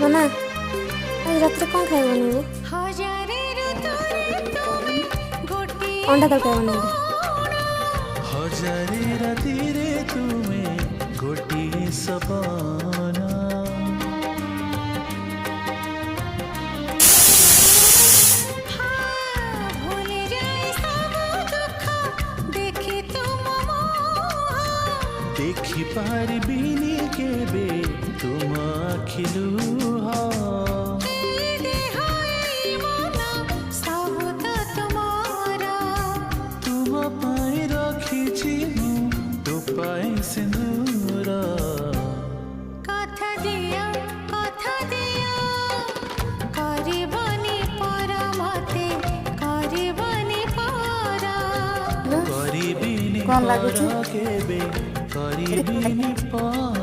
माना आज रात कौन खाए बनइबू अंडा तड़का बनइबू हजारे रातिरे तुमे गोटिए सपना देखी पारिबिनी केबे तुम आखिलु तुम पाई रखिछि तो पाई सिंदूर कौन लागुଛି केबे करिबिनी पर